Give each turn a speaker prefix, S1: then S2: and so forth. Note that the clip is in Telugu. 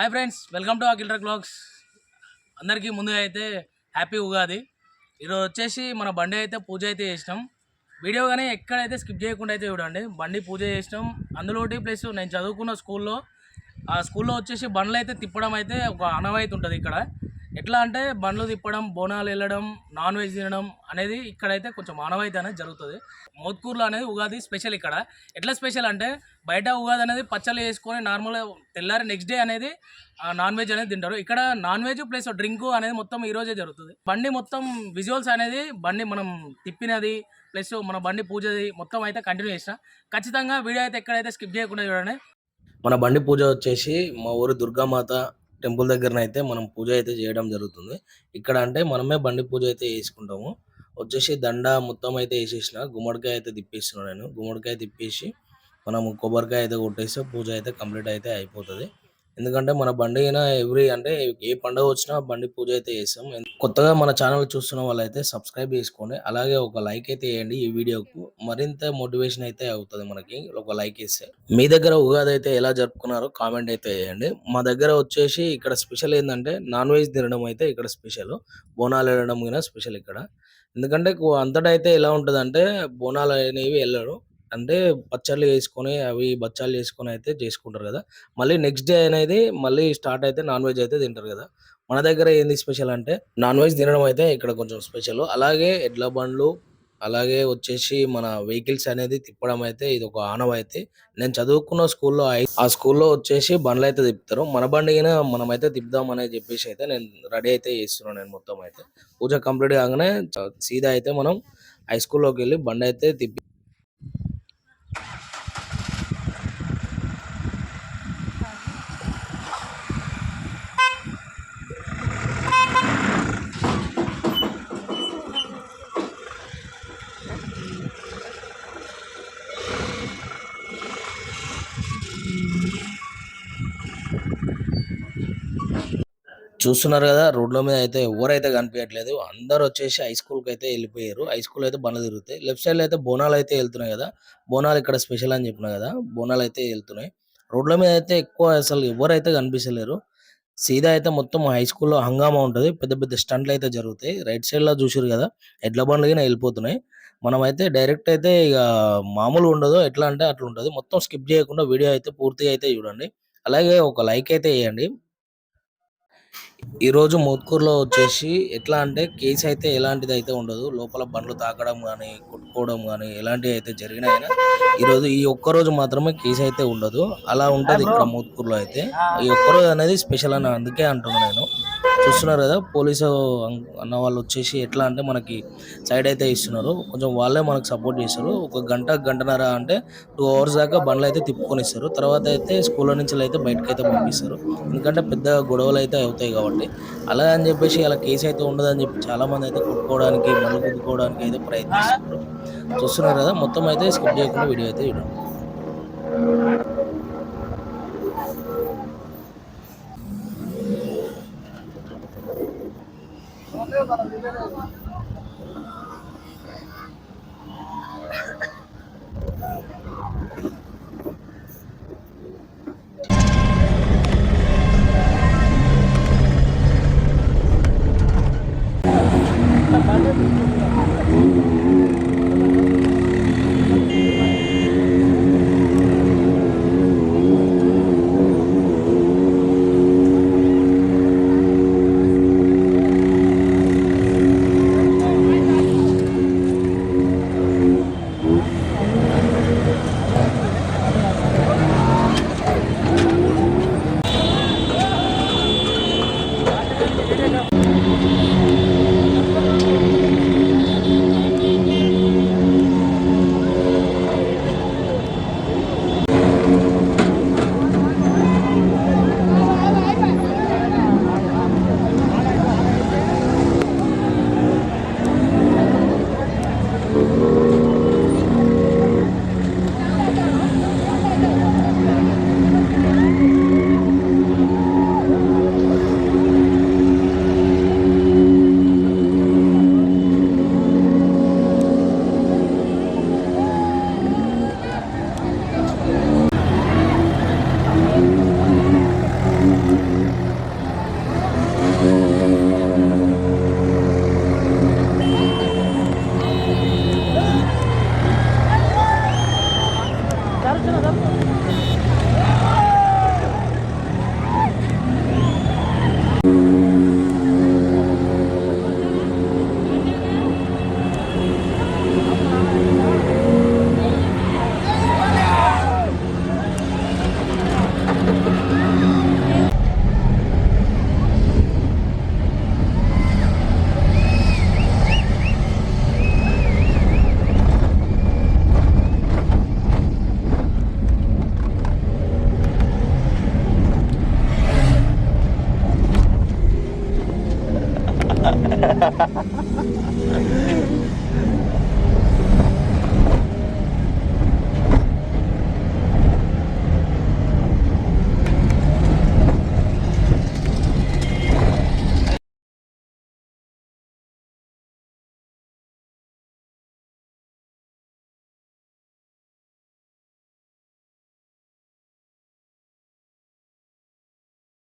S1: Hi friends, welcome to Akhil blogs. అందరికీ ముందుగా అయితే హ్యాపీ ఉగాది. ఈరోజు వచ్చేసి మన బండి అయితే పూజ అయితే చేసినాం. వీడియో కానీ ఎక్కడైతే స్కిప్ చేయకుండా అయితే చూడండి. బండి పూజ చేసినాం. అందులోటి ప్లస్ నేను చదువుకున్న ఆ స్కూల్లో వచ్చేసి బండ్లు అయితే తిప్పడం అయితే ఒక ఆనవాయితీ ఉంటుంది ఇక్కడ. ఎట్లా అంటే బండ్లు తిప్పడం, బోనాలు వెళ్ళడం, నాన్ వెజ్ తినడం అనేది ఇక్కడైతే కొంచెం ఆనవాయితీ అనేది జరుగుతుంది. మోత్కూర్లో అనేది ఉగాది స్పెషల్ ఇక్కడ. ఎట్లా స్పెషల్ అంటే బయట ఉగాది అనేది పచ్చళ్ళు వేసుకొని నార్మల్గా తెల్లారి నెక్స్ట్ డే అనేది నాన్ వెజ్ అనేది తింటారు. ఇక్కడ నాన్ వెజ్ ప్లస్ డ్రింక్ అనేది మొత్తం ఈరోజే జరుగుతుంది. బండి మొత్తం విజువల్స్ అనేది బండి మనం తిప్పినది ప్లస్ మన బండి పూజది మొత్తం అయితే కంటిన్యూ చేసిన. ఖచ్చితంగా వీడియో అయితే ఎక్కడైతే స్కిప్ చేయకుండా చూడండి. మన బండి పూజ వచ్చేసి మా ఊరు దుర్గామాత టెంపుల్ దగ్గరనైతే మనం పూజ అయితే చేయడం జరుగుతుంది. ఇక్కడ అంటే మనమే బండి పూజ అయితే చేసుకుంటాము. వచ్చేసి దండ మొత్తం అయితే వేసేసిన, గుమ్మడికాయ అయితే తిప్పేస్తున్నాను. నేను గుమ్మడికాయ తిప్పేసి మనము కొబ్బరికాయ అయితే కొట్టేస్తే పూజ అయితే కంప్లీట్ అయితే అయిపోతుంది. ఎందుకంటే మన బండి అంటే ఏ పండుగ వచ్చినా బండి పూజ అయితే చేస్తాం. కొత్తగా మన ఛానల్ చూస్తున్న వాళ్ళైతే సబ్స్క్రైబ్ చేసుకోండి. అలాగే ఒక లైక్ అయితే వేయండి. ఈ వీడియోకు మరింత మోటివేషన్ అయితే అవుతుంది మనకి ఒక లైక్ ఇస్తే. మీ దగ్గర ఉగాది అయితే ఎలా జరుపుకున్నారో కామెంట్ అయితే వేయండి. మా దగ్గర వచ్చేసి ఇక్కడ స్పెషల్ ఏంటంటే నాన్ వెజ్ తినడం అయితే ఇక్కడ స్పెషల్. బోనాలు వెళ్ళడం కూడా స్పెషల్ ఇక్కడ. ఎందుకంటే అంతటా అయితే ఎలా ఉంటుంది అంటే బోనాలు అనేవి వెళ్ళరు. అంటే పచ్చళ్ళు వేసుకొని అవి బచ్చాలు చేసుకొని అయితే చేసుకుంటారు కదా. మళ్ళీ నెక్స్ట్ డే అనేది మళ్ళీ స్టార్ట్ అయితే నాన్ వెజ్ అయితే తింటారు కదా. మన దగ్గర ఏంది స్పెషల్ అంటే నాన్ వెజ్ తినడం అయితే ఇక్కడ కొంచెం స్పెషల్. అలాగే ఎడ్ల బండ్లు, అలాగే వచ్చేసి మన వెహికల్స్ అనేది తిప్పడం అయితే ఇది ఒక ఆనవాయితీ. నేను చదువుకున్న స్కూల్లో ఆ స్కూల్లో వచ్చేసి బండ్లు అయితే తిప్పుతారు. మన బండి మనం అయితే తిప్పుదాం అని చెప్పేసి అయితే నేను రెడీ అయితే చేస్తున్నాను. నేను మొత్తం అయితే పూజ కంప్లీట్ కాగానే సీదా అయితే మనం హై స్కూల్లోకి వెళ్ళి బండి అయితే తిప్పి చూస్తున్నారు కదా. రోడ్ల మీద అయితే ఎవరైతే కనిపించట్లేదు. అందరు వచ్చేసి హై స్కూల్కి అయితే వెళ్ళిపోయారు. హై స్కూల్ అయితే బండ్లు తిరుగుతాయి. లెఫ్ట్ సైడ్ లో అయితే బోనాలు అయితే వెళ్తున్నాయి కదా. బోనాలు ఇక్కడ స్పెషల్ అని చెప్పిన కదా. బోనాలు అయితే వెళ్తున్నాయి. రోడ్ల మీద అయితే ఎక్కువ అసలు ఎవరైతే కనిపిస్తలేరు. సీదా అయితే మొత్తం హై స్కూల్లో హంగామా ఉంటది. పెద్ద పెద్ద స్టంట్లు అయితే జరుగుతాయి. రైట్ సైడ్ లో చూసారు కదా, ఎడ్ల బండ్లు వెళ్ళిపోతున్నాయి. మనం అయితే డైరెక్ట్ అయితే ఇక మామూలు ఉండదు. ఎట్లా అంటే అట్లా ఉంటది. మొత్తం స్కిప్ చేయకుండా వీడియో అయితే పూర్తిగా అయితే చూడండి. అలాగే ఒక లైక్ అయితే వేయండి. ఈరోజు మోత్కూర్లో వచ్చేసి ఎట్లా అంటే కేసు అయితే ఎలాంటిది అయితే ఉండదు. లోపల బండ్లు తాకడం కానీ కొట్టుకోవడం కానీ ఎలాంటివి అయితే జరిగినాయినా ఈరోజు ఈ ఒక్కరోజు మాత్రమే కేసు అయితే ఉండదు. అలా ఉంటది ఇక్కడ మోత్కూర్లో అయితే. ఈ ఒక్కరోజు అనేది స్పెషల్ అని అందుకే అంటున్నాను నేను. చూస్తున్నారు కదా, పోలీసు అన్న వాళ్ళు వచ్చేసి ఎట్లా అంటే మనకి సైడ్ అయితే ఇస్తున్నారు. కొంచెం వాళ్ళే మనకు సపోర్ట్ చేస్తారు. ఒక గంటన్నర అంటే 2 hours దాకా బండ్లు అయితే తిప్పుకొని ఇస్తారు. తర్వాత అయితే స్కూల్లో నుంచి అయితే బయటకు అయితే పంపిస్తారు. ఎందుకంటే పెద్ద గొడవలు అయితే అవుతాయి కాబట్టి. అలా అని చెప్పేసి అలా కేసు అయితే ఉండదని చెప్పి చాలా మంది అయితే కొట్టుకోవడానికి, మళ్ళీ గుద్దుకోవడానికి అయితే ప్రయత్నిస్తున్నారు. చూస్తున్నారు కదా, మొత్తం అయితే స్కిప్ చేయకుండా వీడియో అయితే చూడండి.